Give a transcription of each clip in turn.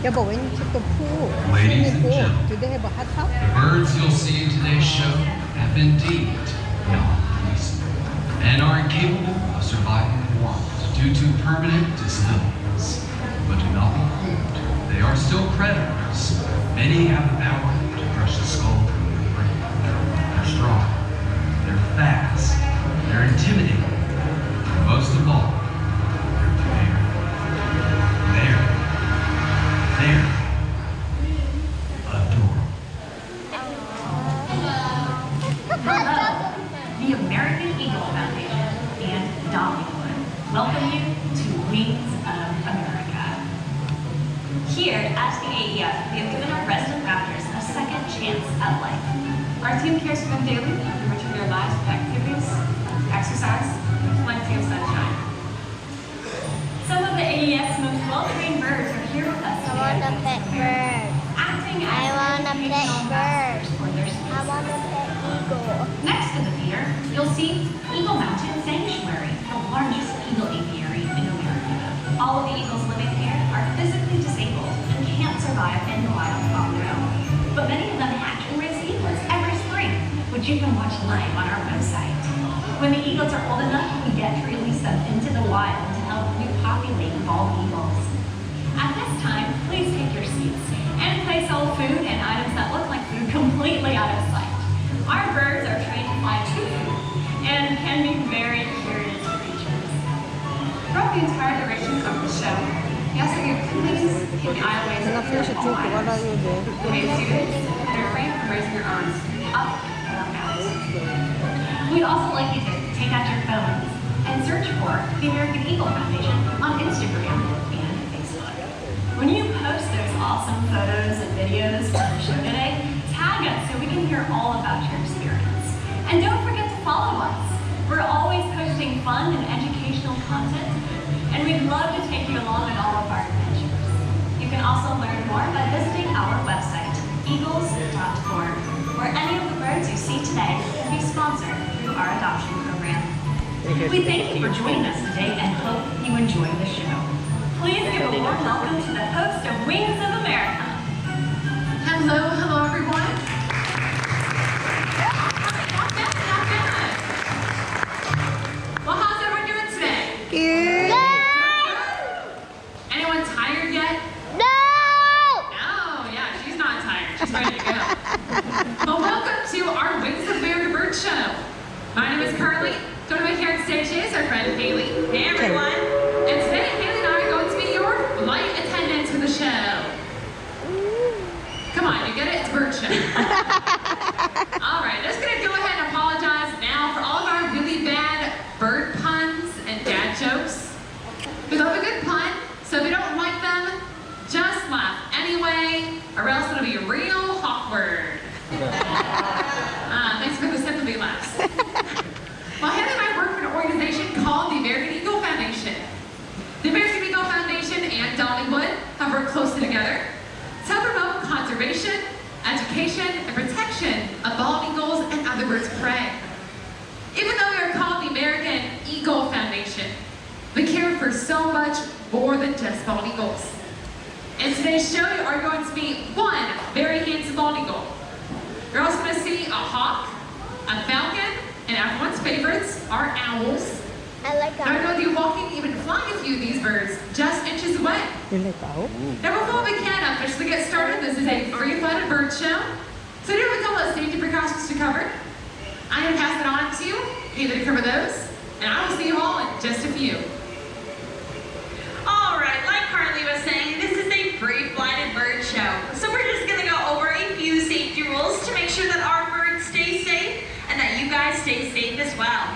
Yeah, but when you took the pool, Ladies swimming and pool, gentlemen, do they have a hot tub? the birds you'll see in today's show have been deemed non-poisonous and are incapable of surviving in water due to permanent disabilities. But do not be fooled, they are still predators. Many have the power to crush the skull from your brain. They're strong, they're fast, they're intimidating, and most of all, they're prepared. They're adorable. The American Eagle Foundation and Dollywood welcome you to Wings of America. Here at the AEF, we have given our resident raptors a second chance at life. Our team cares for them daily, enriching their lives with activities, exercise, and plenty of sunshine. Some of the AEF's most well-trained birds are here with us today. I want a pet bird. Acting as I want a pet bird. for their species. I want a pet eagle. Next to the pier, you'll see Eagle Mountain Sanctuary, the largest eagle apiary in America. All of the eagles living here are physically disabled and can't survive in the wild on their own. But many of them hatch and raise eaglets every spring, which you can watch live on our website. When the eaglets are old enough, we get to release them into the wild to help repopulate bald eagles. At this time, please take your seats and place all food and items that look like food completely out of sight. Our birds are trained to fly to food and can be very curious creatures. Throughout the entire duration of the show, we ask that you please keep the aisleways Ela fecha tudo, agora eu dei. remain seated and refrain from raising your arms up or out. We'd also like you to take out your phones and search for the American Eagle Foundation on Instagram and Facebook. When you post those awesome photos and videos from the show today, tag us so we can hear all about your experience. And don't forget to follow us. We're always posting fun and educational content, and we'd love to take you along on all of our adventures. You can also learn more by visiting our website, eagles.org, where any of the birds you see today can be sponsored through our adoption program. We thank you for joining us today and hope you enjoy the show. Please give a warm welcome to the host of Wings of America. Hello everyone. Well, how's everyone doing today? Good. Anyone tired yet? No! No, yeah, she's not tired. She's ready to go. Well, welcome to our Wings of America Bird Show. My name is Carly. Joining me here on stage is our friend Haley. Hey everyone. And today, Haley and I are going to be your flight attendants for the show. Come on, you get it? It's Bird Show. All right, just gonna go ahead and apologize now for all of our really bad bird puns and dad jokes. We love a good pun, so if you don't like them, just laugh anyway, or else it'll be real awkward. Thanks for the sympathy laughs. Well, Haley and I work for an organization called the American Eagle Foundation. The American Eagle Foundation and Dollywood have worked closely together to promote conservation, education, and protection of bald eagles and other birds of prey. Even though we are called the American Eagle Foundation, we care for so much more than just bald eagles. In today's show, you are going to meet one very handsome bald eagle. You're also going to see a hawk, a falcon, and everyone's favorites are owls. I like Now, I know you walking, even flying a few of these birds just inches away. You like owl? Now, before we can officially get started, this is a free-flighted bird show. So here we go with safety precautions to cover. I'm going to pass it on to Haley to cover those, and I will see you all in just a few. All right, like Carly was saying, this is a free-flighted bird show. So we're just going to go over a few safety rules to make sure that our birds stay safe and that you guys stay safe as well.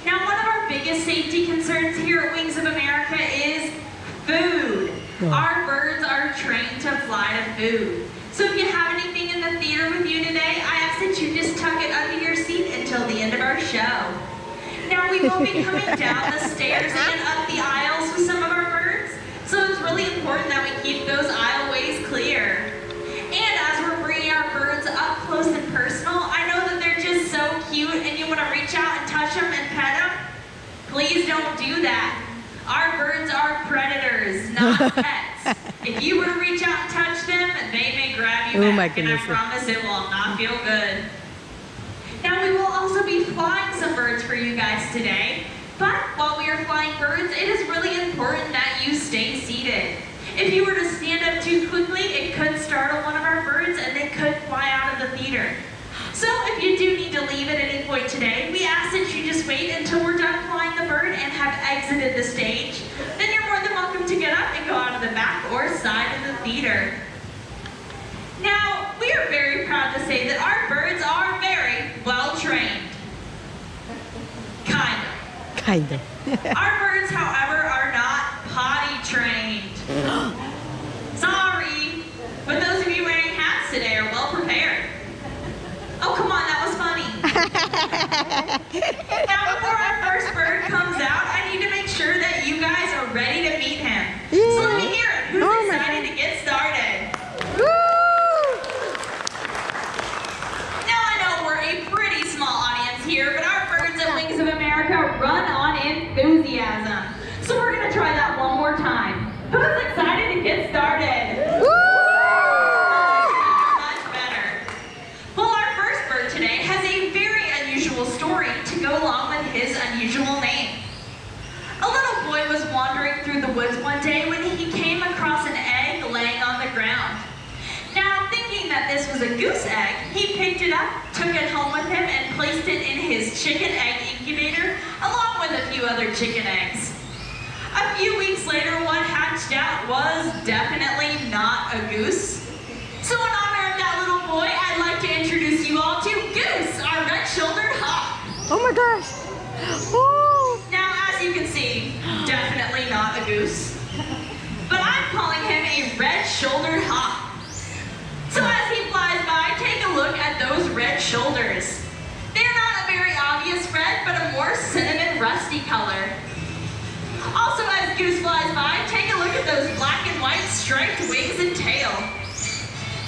Now, one of our biggest safety concerns here at Wings of America is food. Yeah. Our birds are trained to fly to food. So if you have anything in the theater with you today, I ask that you just tuck it under your seat until the end of our show. Now, we will be coming down the stairs and up the aisles with some of our birds, so it's really important that we keep those aisleways clear. And as we're bringing our birds up close and personal, I know that they're just so cute and you want to reach out and touch them and pet them. Please don't do that. Our birds are predators, not pets. If you were to reach out don't touch them, they may grab you Oh back, my and goodness. I promise it will not feel good. Now we will also be flying some birds for you guys today, but while we are flying birds, it is really important that you stay seated. If you were to stand up too quickly, it could startle one of our birds and they could fly out of the theater. So if you do need to leave at any point today, we ask that you just wait until we're done flying the bird and have exited the stage. Then you're more than welcome to get up and go out of the back or side of the theater. Now, we are very proud to say that our birds are very well trained. Kind of. Kind of. Our birds, however, are not potty trained. Sorry, but those of you wearing hats today are well prepared. Oh, come on, that was funny. Now, before our first bird comes out, I need to make sure that you guys are ready to meet him. So let me hear it. Who's Oh my excited to get started? Now, I know we're a pretty small audience here, but our birds at Wings of America run on enthusiasm. So we're going to try that one more time. Who's excited to get started? Much better. Well, our first bird today has a very unusual story to go along with his unusual name. A little boy was wandering through the woods one day when he came across an egg laying on the ground. Now, thinking that this was a goose egg, he picked it up, took it home with him, and placed it in his chicken egg incubator, along with a few other chicken eggs. A few weeks later, what hatched out was definitely not a goose. So in honor of that little boy, I'd like to introduce you all to Goose, our red-shouldered hawk. Oh my gosh. Oh. Now, as you can see, definitely not a goose. But I'm calling him a red-shouldered hawk. So as he flies by, take a look at those red shoulders. They're not a very obvious red, but a more cinnamon rusty color. Also, as Goose flies by, take a look at those black and white striped wings and tail.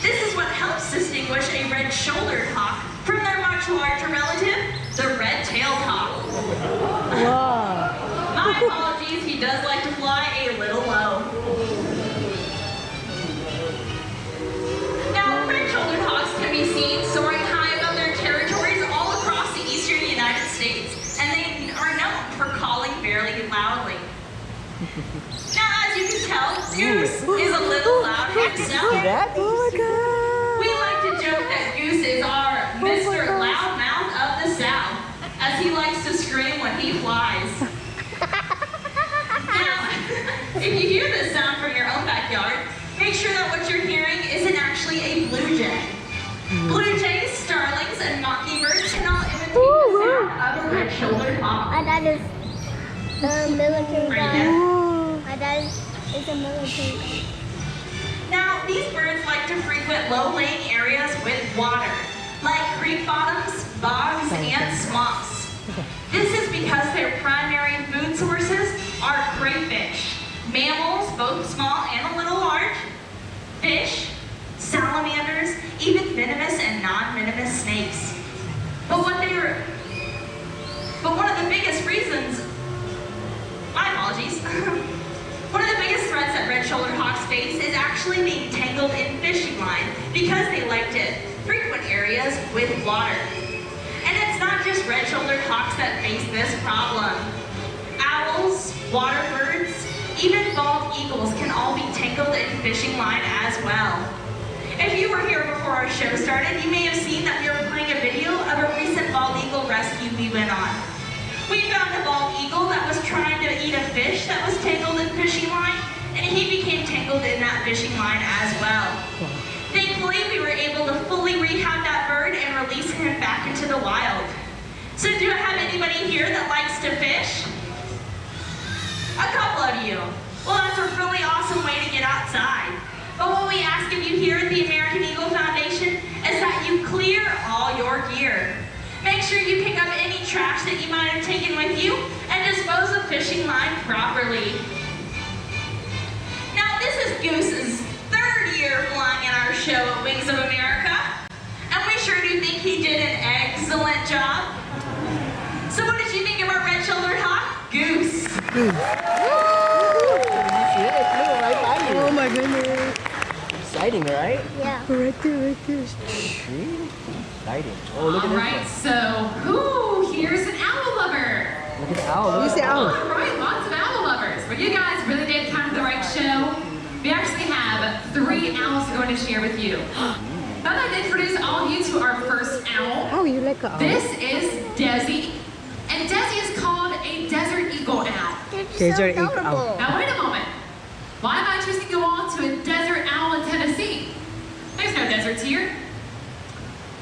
This is what helps distinguish a red-shouldered hawk from their much larger relative, the red-tailed hawk. Wow. My apologies, he does like to fly a little low. Now, red-shouldered hawks can be seen soaring high above their territories all across the eastern United States, and they are known for calling fairly loudly. Now, as you can tell, Goose is a little loud himself. That? Oh my god. We like to joke that Goose is our Mr. Loudmouth of the South, as he likes to scream when he flies. Now, if you hear this sound from your own backyard, make sure that what you're hearing isn't actually a blue jay. Blue jays, starlings, and mockingbirds can all imitate the sound of a red-shouldered hawk. My dad is a military Right guy. there. My dad is a military guy. Now, these birds like to frequent low-lying areas with water, like creek bottoms, bogs, and swamps. This is because their primary food sources are crayfish, mammals, both small and a little large, fish, salamanders, even venomous and non-venomous snakes. But one of the biggest reasons, my apologies, one of the biggest threats that red-shouldered hawks face is actually being tangled in fishing line because they like to frequent areas with water. And it's not just red-shouldered hawks that face this problem. Owls, water birds, even bald eagles can all be tangled in fishing line as well. If you were here before our show started, you may have seen that we were playing a video of a recent bald eagle rescue we went on. We found a bald eagle that was trying to eat a fish that was tangled in fishing line, and he became tangled in that fishing line as well. Thankfully, we were able to fully rehab that bird and release him back into the wild. So do I have anybody here that likes to fish? A couple of you. Well, that's a really awesome way to get outside. But what we ask of you here at the American Eagle Foundation is that you clear all your gear. Make sure you pick up any trash that you might have taken with you and dispose of fishing line properly. Now, this is Goose's third year flying in our show at Wings of America, and we sure do think he did an excellent job. So what did you think of our red-shouldered hawk? Goose. Oh my goodness. Lighting, right? Yeah. Right there, right there. See? Lighting. Oh, look at All this right, so here's an owl lover. one. Look at the owl. You Look. say owl. All right, lots of owl lovers. But you guys really did come to the right show. We actually have 3 owls we're going to share with you. Thought I did introduce all of you to our first owl. Oh, you like a owl? This is Desi, and Desi is called a desert eagle owl. They're Desert so eagle. adorable. Now wait a moment. Why am I choosing to go on to a desert owl in Tennessee? There's no deserts here.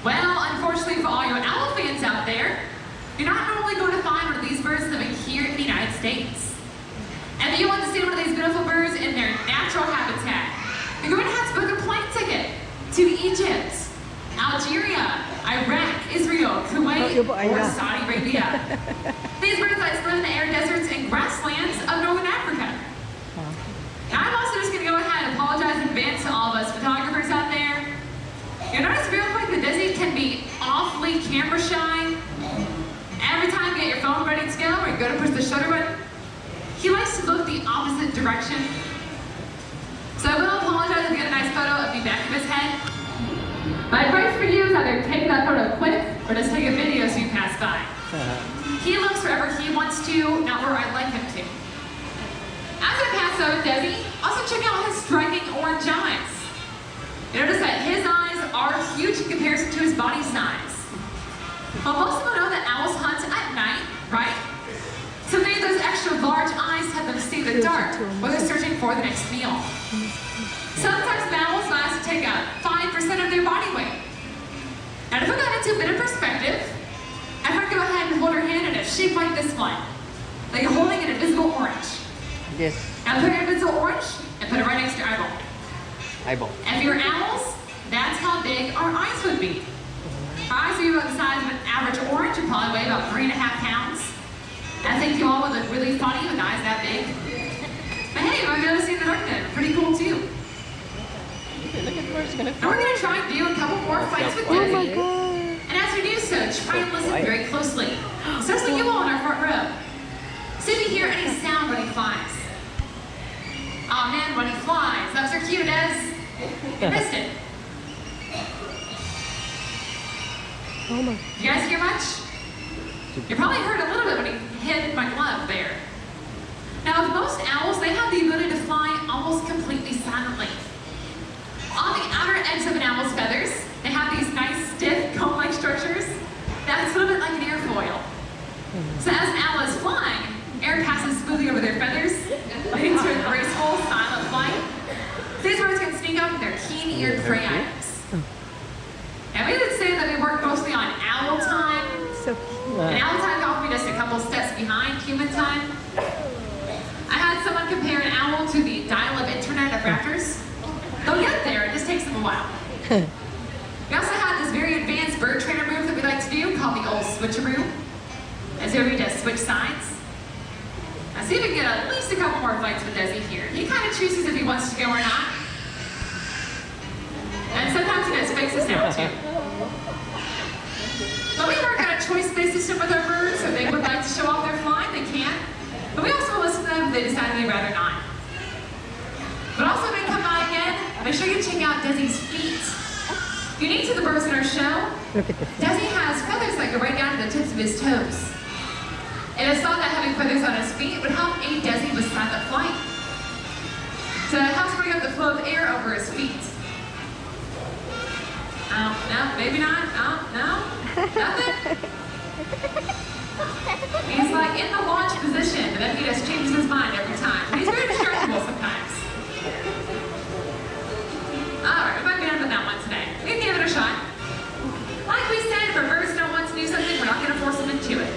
Well, unfortunately for all you owl fans out there, you're not normally going to find one of these birds living here in the United States. And if you want to see one of these beautiful birds in their natural habitat, you're going to have to book a plane ticket to Egypt, Algeria, Iraq, Israel, Kuwait, or Saudi Arabia. These birds like to live in the arid deserts and grasslands of northern Africa. Now I'm also just going to go ahead and apologize in advance to all of us photographers out there. You'll notice real quick that Desi can be awfully camera shy. Every time you get your phone ready to go or you go to push the shutter button, he likes to look the opposite direction. So I will apologize if you get a nice photo of the back of his head. My advice for you is either take that photo quick or just take a video as you pass by. He looks wherever he wants to, not where I'd like him to. As I pass over Desi, also check out his striking orange eyes. You notice that his eyes are huge in comparison to his body size. Well, most people know that owls hunt at night, right? So maybe those extra large eyes help them see the dark when they're searching for the next meal. Sometimes owls last to take up 5% of their body weight. Now to put that into a bit of perspective, I'm going to go ahead and hold her hand in a shape like this one. Like you're holding an invisible orange. Yes. Now put your invisible orange and put it right next to your eyeball. Eyeball. And for your owls, that's how big our eyes would be. Our eyes would be about the size of an average orange and probably weigh about 3.5 pounds. I think you all would look really funny with eyes that big. But hey, you might be able to see in the dark then. Pretty cool too. Look at where it's gonna Now we're going to try and do a couple more fights with Oh my Desi. god. And as we do so, try and listen very closely. Especially you all in our front row. See if you hear any sound when he flies. Oh man, when he flies. That was so cute, Ez. You missed it. Oh my. Did you guys hear much? You probably heard a little bit when he hit my glove there. Now, with most owls, they have the ability to fly almost completely silently. On the outer edge of an owl's feathers, they have these nice, stiff, comb-like structures. That's a little bit like an airfoil. So as an owl is flying, air passes smoothly over their feathers, leading to a graceful, silent flight. These birds can sneak up with their keen-eared prey items. And we would say that we work mostly on owl time. So cute. And owl time can often be just a couple steps behind human time. I had someone compare an owl to the dial-up internet of raptors. They'll get there, it just takes them a while. We also have this very advanced bird trainer move that we like to do called the old switcheroo. As here we just switch sides. Now see if we can get at least a couple more fights with Desi here. He kind of chooses if he wants to go or not. And sometimes he just fakes us out too. But we work on a choice-based system with our birds, so if they would like to show off their flying, they can. But we also listen to them if they decide they'd rather not. But also when you come by again, make sure you check out Desi's feet. Unique to the birds in our show, Look at the feet. Desi has feathers that go right down to the tips of his toes. It is thought that having feathers on his feet would help aid Desi with silent flight. So it helps bring up the flow of air over his feet. No, maybe not. No, nothing. He's like in the launch position, but then he just changes his mind every time. He's very distractible sometimes. Alright, we might be done with that one today. We can give it a shot. Like we said, if our birds don't want to do something, we're not going to force them into it.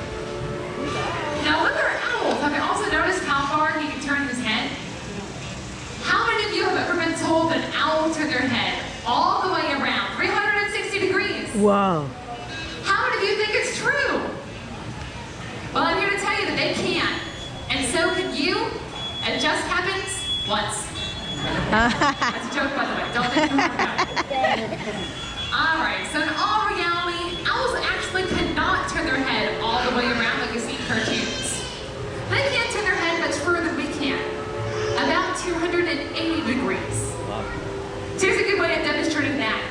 Now with our owls, have you also noticed how far he can turn his head? How many of you have ever been told that an owl will turn their head all the way around, 360 degrees? Wow. How many of you think it's true? Well, I'm here to tell you that they can. And so can you. It just happens once. That's a joke, by the way. Don't think too hard about it. Alright, so in all reality, owls actually cannot turn their head all the way around like you see in cartoons. They can't turn their head much further than we can. About 280 degrees. Wow. So here's a good way of demonstrating that.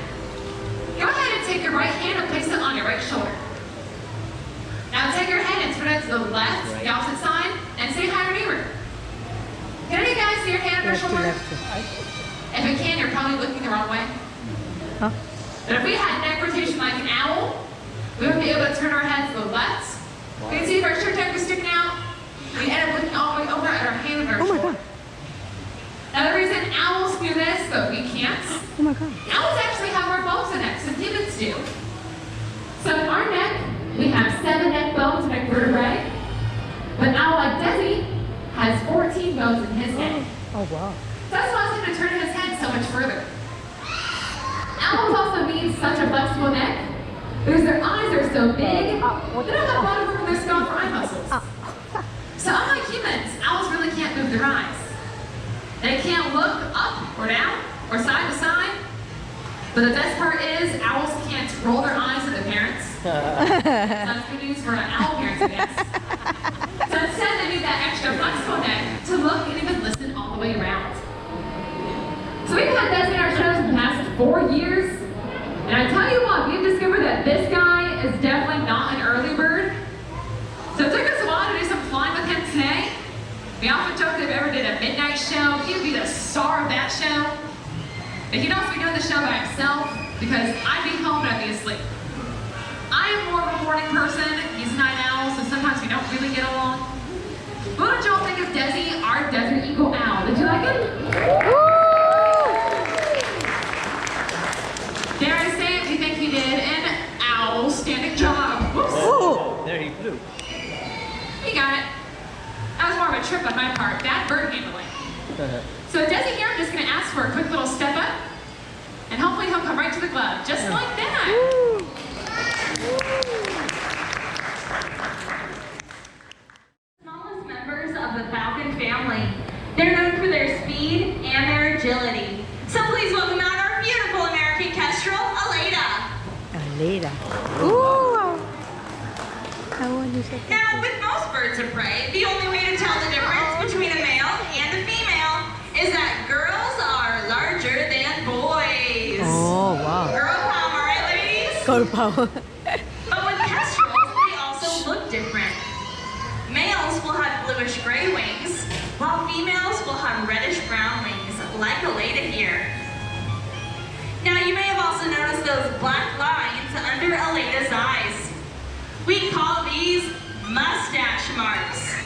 Go ahead and take your right hand and place it on your right shoulder. Now take your head and turn it to the left, the opposite side, and say hi to your neighbor. Can you guys see your hand on your shoulder? If you can, you're probably looking the wrong way. Huh? But if we had neck rotation like an owl, we would be able to turn our heads to the left. You can see if our shirt neck was sticking out, we end up looking all the way over at our hand and our Oh my shoulder. god. Now the reason owls do this, but we can't, Oh my god. owls actually have more bones in necks than humans do. So in our neck, we have 7 neck bones and neck vertebrae. But an owl like Desi has 14 bones in his neck. Oh wow. So that's why him to turn his head so much further. Owls also need such a flexible neck because their eyes are so big, they don't have a lot of room in their skull for eye muscles. So unlike humans, owls really can't move their eyes. They can't look up or down or side to side. But the best part is owls can't roll their eyes at their parents. That's good news for owl parents, I guess. So instead they need that extra flexible neck to look and even listen all the way around. So we've had Desi in our shows for the past 4 years. And I tell you what, we've discovered that this guy is definitely not an early bird. So it took us a while to do some flying with him today. We often joke that if we ever did a midnight show, he would be the star of that show. But he'd also be doing the show by himself because I'd be home and I'd be asleep. I am more of a morning person. He's a night owl, so sometimes we don't really get along. What did y'all think of Desi, our desert eagle owl? Did you like him? Dare I say it, do you think he did an outstanding job? Whoops. Oh, there he flew. He got it. That was more of a trip on my part. Bad bird handling. So Desi here, I'm just going to ask for a quick little step up. And hopefully he'll come right to the glove. Just like that. Smallest members of the falcon family. They're known for their speed and their agility. So please welcome out our beautiful American kestrel, Aleda. Aleda. Ooh. I want you to say Now, with most birds of prey, the only way to tell the difference between a male and a female is that girls are larger than boys. Oh wow. Girl power, right, ladies? Girl power. But with kestrels, they also look different. Males will have bluish-gray wings, while females will have reddish-brown wings, like Aleda here. Now, you may have also noticed those black lines under Aleda's eyes. We call these mustache marks.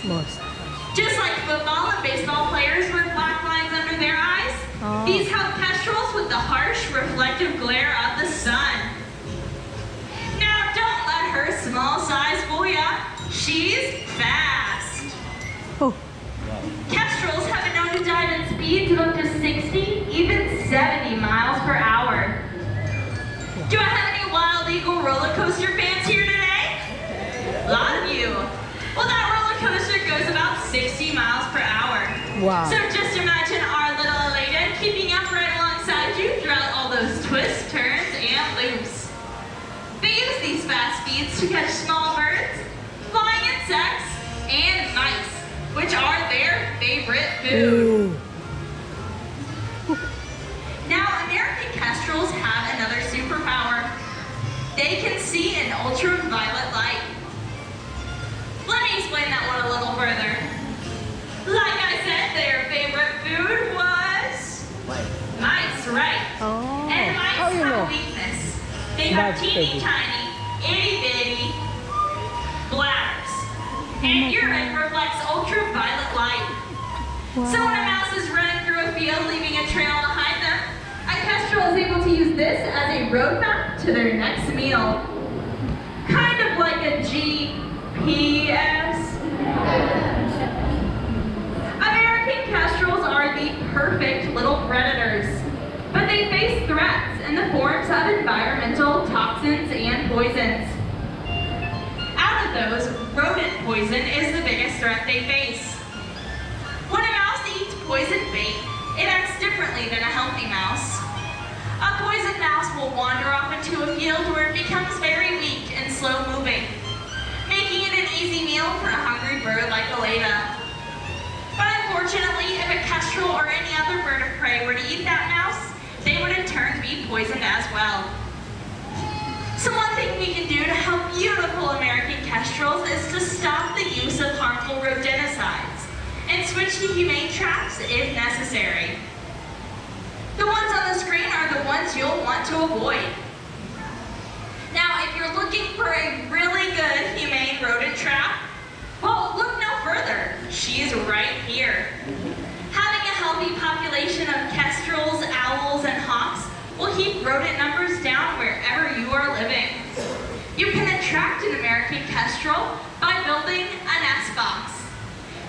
Just like football and baseball players wear black lines under their eyes, these help kestrels with the harsh, reflective glare of the sun. Now, don't let her small size fool ya. She's fast. Oh. Kestrels have been known to dive at speeds of up to 60, even 70 miles per hour. Do I have any Wild Eagle roller coaster fans here today? A lot of you. Well, that roller coaster goes about 60 miles per hour. Wow. So just imagine our little Aleda keeping up right alongside you throughout all those twists, turns, and loops. They use these fast speeds to catch small birds, flying insects, and mice, which are their favorite food. Now, American kestrels have another superpower. They can see in ultraviolet light. Let me explain that one a little further. Like I said, their favorite food was mice, right? Oh. And mice How you have know? a weakness. They have That's teeny big. tiny, itty bitty bladders. And urine reflects ultraviolet light. So when a mouse is running through a field leaving a trail behind them, a kestrel is able to use this as a roadmap to their next meal. Kind of like a GPS. American kestrels are the perfect little predators, but they face threats in the forms of environmental toxins and poisons. Out of those, rodent poison is the biggest threat they face. When a mouse eats poison bait, it acts differently than a healthy mouse. A poisoned mouse will wander off into a field where it becomes very weak and slow moving, making it an easy meal for a hungry bird like Aleda. But unfortunately, if a kestrel or any other bird of prey were to eat that mouse, they would in turn be poisoned as well. So one thing we can do to help beautiful American kestrels is to stop the use of harmful rodenticides and switch to humane traps if necessary. The ones on the screen are the ones you'll want to avoid. Now, if you're looking for a really good humane rodent trap, well, look no further. She's right here. Having a healthy population of kestrels, owls, and hawks will keep rodent numbers down wherever you are living. You can attract an American kestrel by building a nest box.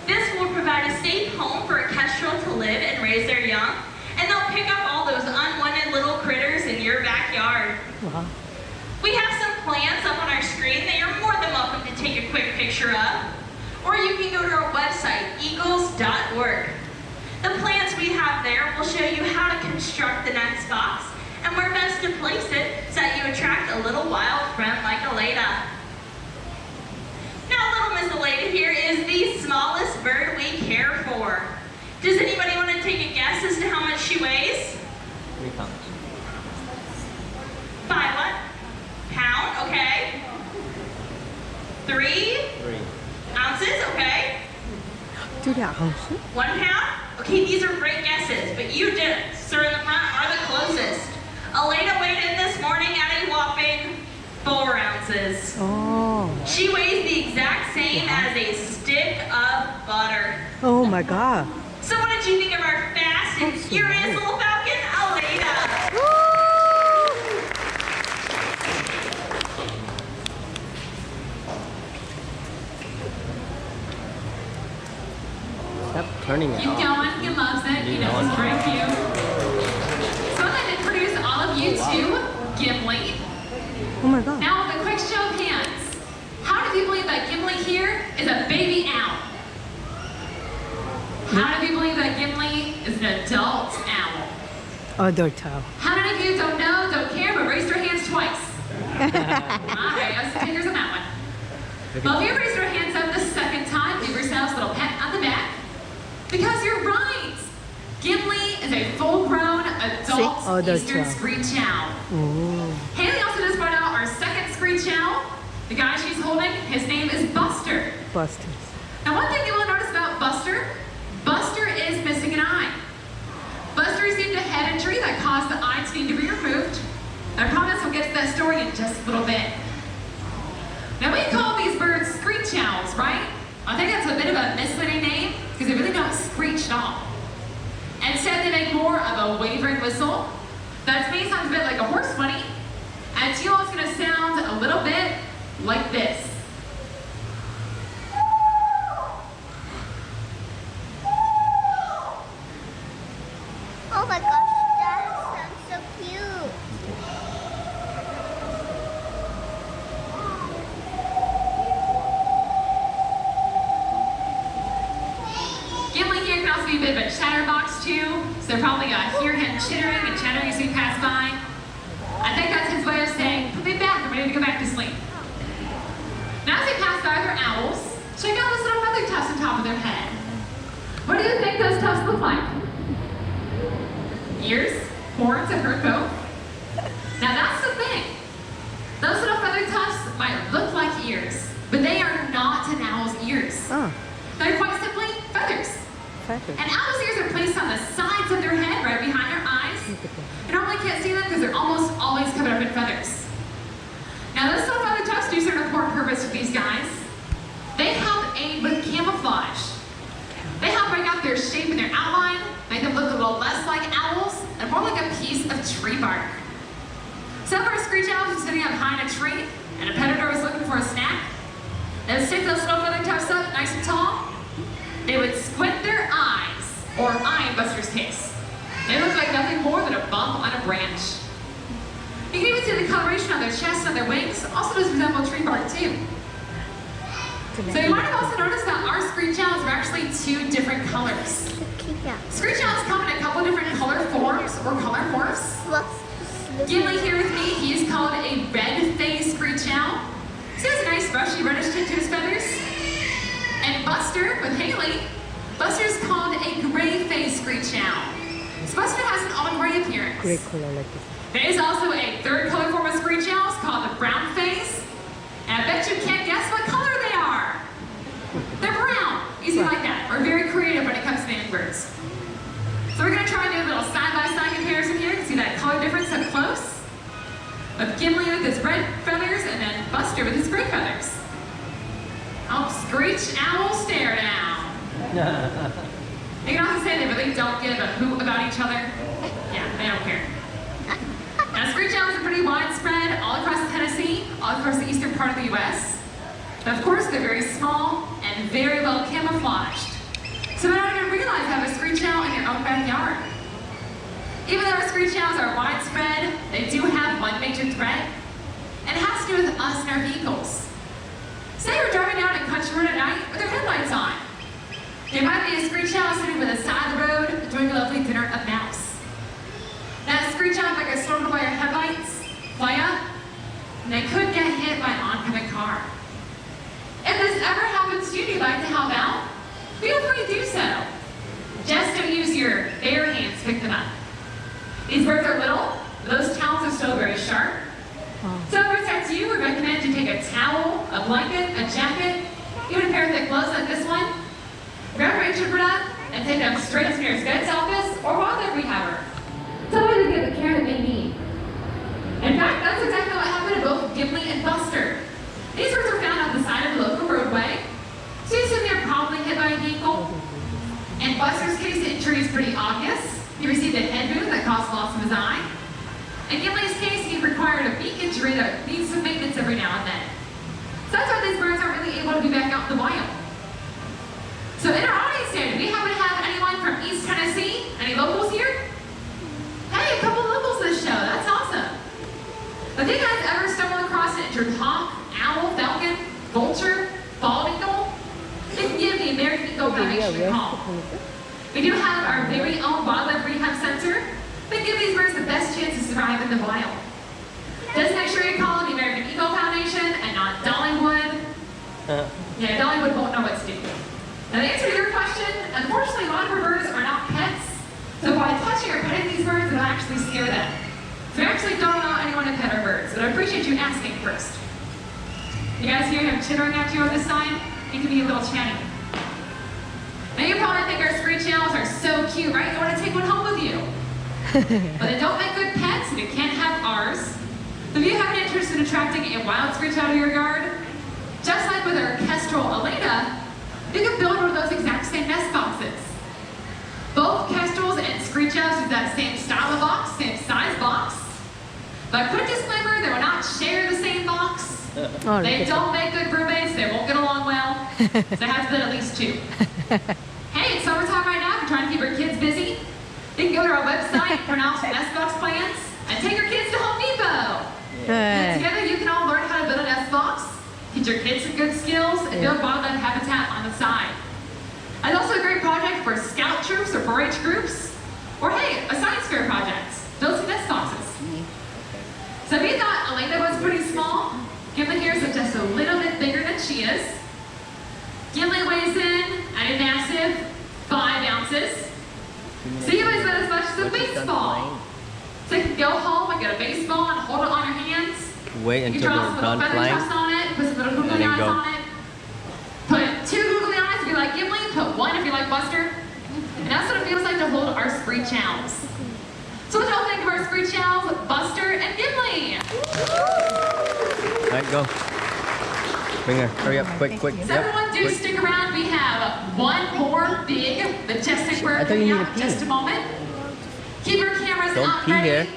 This will provide a safe home for a kestrel to live and raise their young, and they'll pick up all those unwanted little critters in your backyard. Wow. We have some plants up on our screen that you're more than welcome to take a quick picture of. Or you can go to our website, eagles.org. The plants we have there will show you how to construct the nest box and where best to place it so that you attract a little wild friend like Aleda. Now, little Miss Aleda here is the smallest bird we care for. Does anybody want to take a guess as to how much she weighs? 3 pounds. 5 what? Pound, okay. 3 ounces, okay. 2 ounces? 1 pound? Okay, these are great guesses, but you did it. Sir in the front are the closest. Aleda weighed in this morning at a whopping 4 ounces. Oh. She weighs the exact same as a stick of butter. Oh my God. So what did you think of our fast and furious little falcon, Aleda? Stop turning it Keep off. going. He loves it. He knows it's very cute. So I'd like to introduce all of you to Gimli. Oh my God. Now, with a quick show of hands, how do you believe that Gimli here is a baby owl? How do you believe that Gimli is an adult owl? Adult owl. How many of you don't know, don't care, but raised your hands twice? Alright, let's take yours on that one. Well, if you raised your hands up the second time, give yourselves a little pat on the back. Because you're right! Gimli is a full-grown adult Eastern owl. screech owl. Oh. Haley also just brought out our second screech owl. The guy she's holding, his name is Buster. Busters. Now, one thing you will notice about Buster, Buster is missing an eye. Buster received a head injury that caused the eye to need to be removed. I promise we'll get to that story in just a little bit. Now, we call these birds screech owls, right? I think that's a bit of a misleading name because they really don't screech at all. Instead, they make more of a wavering whistle. That to me sounds a bit like a horse whinny. And to you all, it's going to sound a little bit like this. Oh my gosh, that sounds so cute. Gimli here can also be a bit of a chatterbox too, so they're probably hear him chittering and chattering as he pass by. I think that's his way of saying, put me back, I'm ready to go back to sleep. Now as they pass by other owls, check out those little feather tufts on top of their head. What do you think those tufts look like? Ears? Horns? I've heard both. Now that's the thing. Those little feather tufts might look like ears, but they are not an owl's ears. Oh. They're quite simply feathers. Feathers. And owl's ears are placed on the sides of their head, right behind their eyes. You normally can't see them because they're almost always covered up in feathers. Now those little feather tufts do serve an important purpose with these guys. They help aid with camouflage. They help bring out their shape and their outline, make them look a little less like owls and more like a piece of tree bark. Some of our screech owls are sitting up high in a tree and a predator was looking for a snack. They would stick those little feather tufts up nice and tall. They would squint their eyes, or eye in Buster's case. They look like nothing more than a bump on a branch. You can even see the coloration on their chest and on their wings also does resemble tree bark too. So you might have also noticed that our screech owls are actually 2 different colors. Screech owls come in a couple different color forms or color morphs. Gimli here with me, he is called a red-faced screech owl. So he has a nice brushy reddish tint to his feathers. And Buster, with Haley, Buster's called a gray-faced screech owl. So Buster has an all-gray appearance. Gray color like this. There is also a third color form of screech owls called the brown face. And I bet you can't guess what color they are. They're brown. Easy like that. We're very creative when it comes to naming birds. So we're going to try and do a little side-by-side comparison here. You can see that color difference up close. With Gimli with his red feathers and then Buster with his gray feathers. Oh, screech owl stare down. You can also say they really don't give a hoot about each other. Yeah, they don't care. Now, screech owls are pretty widespread all across Tennessee, all across the eastern part of the U.S. But of course, they're very small and very well camouflaged. So you don't even realize you have a screech owl in your own backyard. Even though our screech owls are widespread, they do have one major threat, and it has to do with us and our vehicles. Say you're driving down a country road at night with your headlights on. There might be a screech owl sitting by the side of the road enjoying a lovely dinner of mouse. That screech owl might get startled by your headlights, fly up, and they could get hit by an oncoming car. If this ever happens to you and you'd like to help out, feel free to do so. Just don't use your bare hands to pick them up. These birds are little, but those talons are still very sharp. So to protect you, we recommend you take a towel, a blanket, a jacket, even a pair of thick gloves like this one. Grab your interpreter up and take them straight to your vet's office or wildlife rehabber. Tell them to get the care that they need. In fact, that's exactly what happened to both Gimli and Buster. These birds were found on the side of the local roadway, so you assume they were probably hit by a vehicle. In Buster's case, the injury is pretty obvious. He received a head wound that caused loss of his eye. In Gimli's case, he required a beak injury that needs some maintenance every now and then. So that's why these birds aren't really able to be back out in the wild. So in our audience today, do we happen to have anyone from East Tennessee? Any locals here? Hey, a couple locals this show. That's awesome. Have you guys ever stumbled across an injured hawk, owl, falcon, vulture, bald eagle? You can give the American Eagle Foundation a call. We do have our very own wildlife rehab center that give these birds the best chance to survive in the wild. Just make sure you call the American Eagle Foundation and not Dollywood. Yeah, Dollywood won't know what to do. Now the answer to your question, unfortunately a lot of our birds are not pets, so by touching or petting these birds, it'll actually scare them. So we actually don't allow anyone to pet our birds, but I appreciate you asking first. You guys hear him chittering at you on this side? He can be a little chatty. Now you probably think our screech owls are so cute, right? You want to take one home with you. But they don't make good pets, and you can't have ours. So if you have an interest in attracting a wild screech owl to your yard, just like with our kestrel Elena, you can build one of those exact same nest boxes. Both kestrels and screech owls use that same style of box, same size box. But quick disclaimer, they will not share the same box. They don't make good roommates, they won't get along well. So there has been at least two. Hey, it's summertime right now. If you're trying to keep your kids busy, you can go to our website, print out some nest box plans, and take your kids to Home Depot. And together you can all learn how to build a nest box, teach your kids some good skills, and build wildlife habitat on the side. And it's also a great project for scout troops or 4-H groups, or hey, a science fair project. Build some nest boxes. So if you thought Elena was pretty small, Gimli here is just a little bit bigger than she is. Gimli weighs in at a massive 5 ounces. So he weighs about as much as a baseball. So you can go home and get a baseball and hold it on your hands. Wait until they're done flying. On it, put some little googly eyes on it. Put 2 googly eyes if you like Gimli, put 1 if you like Buster. And that's what it feels like to hold our screech owls. So what y'all think of our screech owls, Buster and Gimli? Alright, go. Bring her. Hurry up, quick. So everyone do stick around. We have one more big, majestic bird coming out in just a moment. Keep your cameras out ready. Here.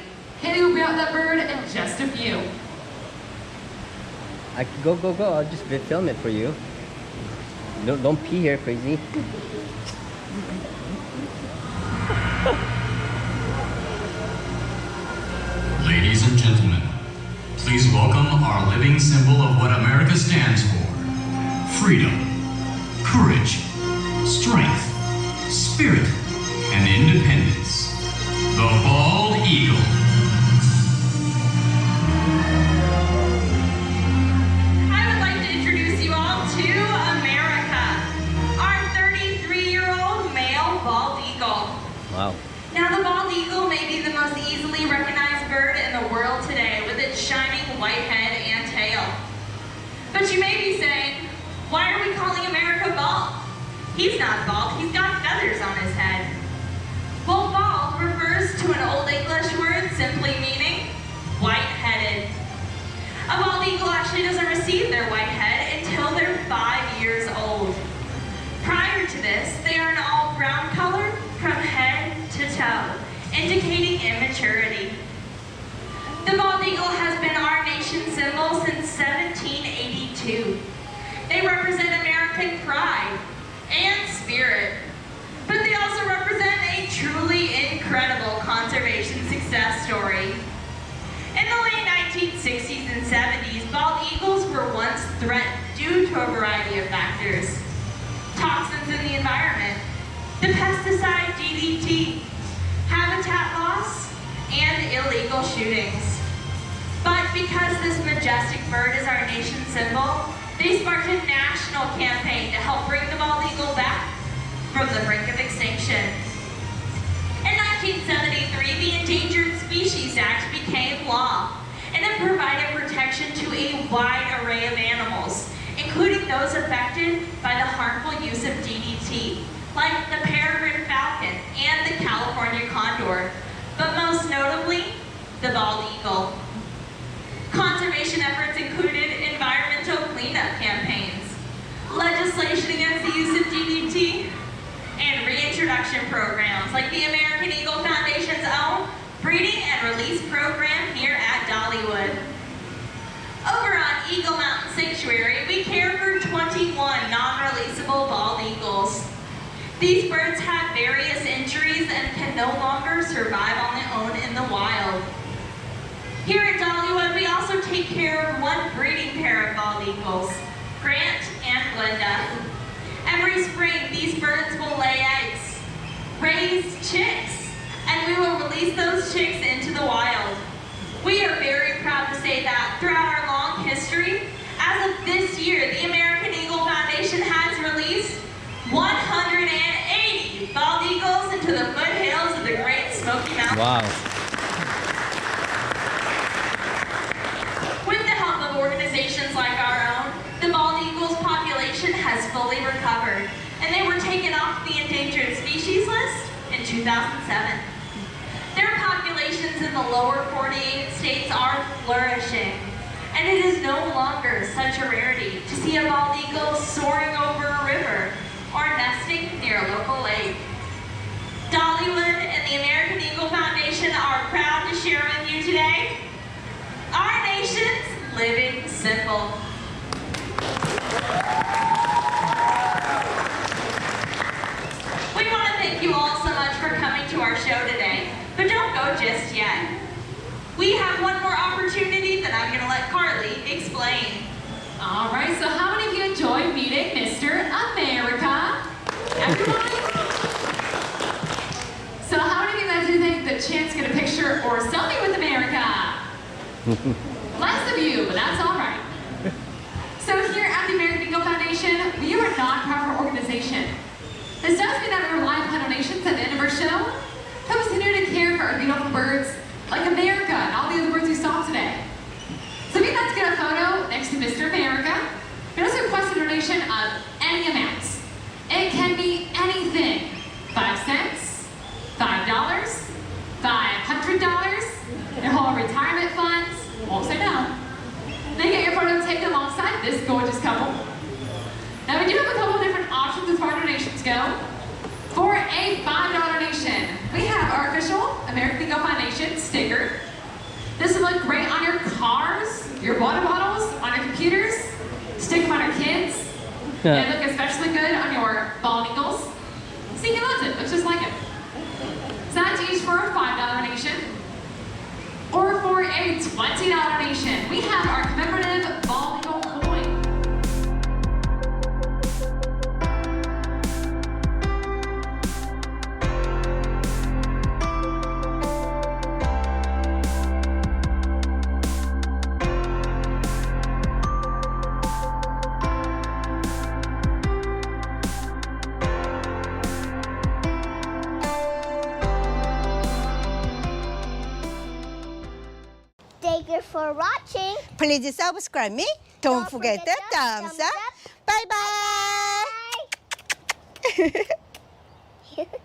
Haley will be out that bird in just a few. Go. I'll just film it for you. Don't pee here, crazy. Ladies and gentlemen, please welcome our living symbol of what America stands for. Freedom, courage, strength, spirit, and independence. The bald eagle. I would like to introduce you all to America, our 33-year-old male bald eagle. Wow. Now the bald the world today with its shining white head and tail. But you may be saying, why are we calling America bald? He's not bald, he's got feathers on his head. Well, bald refers to an Old English word simply meaning white-headed. A bald eagle actually doesn't receive their white head until they're 5 years old. Prior to this, they are an all-brown color from head to toe, indicating immaturity. The bald eagle has been our nation's symbol since 1782. They represent American pride and spirit, but they also represent a truly incredible conservation success story. In the late 1960s and 70s, bald eagles were once threatened due to a variety of factors. Toxins in the environment, the pesticide DDT, habitat loss, and illegal shootings. But because this majestic bird is our nation's symbol, they sparked a national campaign to help bring the bald eagle back from the brink of extinction. In 1973, the Endangered Species Act became law, and it provided protection to a wide array of animals, including those affected by the harmful use of DDT, like the peregrine falcon and the California condor, but most notably, the bald eagle. Conservation efforts included environmental cleanup campaigns, legislation against the use of DDT, and reintroduction programs like the American Eagle Foundation's own breeding and release program here at Dollywood. Over on Eagle Mountain Sanctuary, we care for 21 non-releasable bald eagles. These birds have various injuries and can no longer survive on their own in the wild. Here at Dollywood, we also take care of one breeding pair of bald eagles, Grant and Glenda. Every spring, these birds will lay eggs, raise chicks, and we will release those chicks into the wild. We are very proud to say that throughout our long history, as of this year, the American Eagle Foundation has released 180 bald eagles into the foothills of the Great Smoky Mountains. Wow. With the help of organizations like our own, the bald eagle's population has fully recovered, and they were taken off the endangered species list in 2007. Their populations in the lower 48 states are flourishing, and it is no longer such a rarity to see a bald eagle soaring over a river or nesting near a local lake. Dollywood and the American Eagle Foundation are proud to share with you today our nation's living symbol. We want to thank you all so much for coming to our show today, but don't go just yet. We have one more opportunity that I'm going to let Carly explain. All right, so how many of you enjoyed meeting Mr. America? Everyone? So how many of you guys do think the chance to get a picture or selfie with America? Less of you, but that's all right. So here at the American Eagle Foundation, we are a non-profit organization. This does mean that we rely upon donations at the end of our show to help us continue to care for our beautiful birds like America and all the other birds we saw today. So if you'd like to get a photo next to Mr. America, you can also request a donation of any amounts. It can be anything. 5 cents, $5, $500, their whole retirement funds, won't say no. Then get your photo taken alongside this gorgeous couple. Now we do have a couple different options as far as donations go. For a $5 donation, we have our official American Eagle Foundation sticker. This will look great on your cars, your water bottles, on your computers, stick them on your kids. They look especially good on your bald eagles. See, he loves it, looks just like it. So that's each for a $5 donation. Or for a $20 donation, we have our commemorative bald eagle for watching. Please subscribe me. Don't forget the thumbs up. Bye bye. Bye.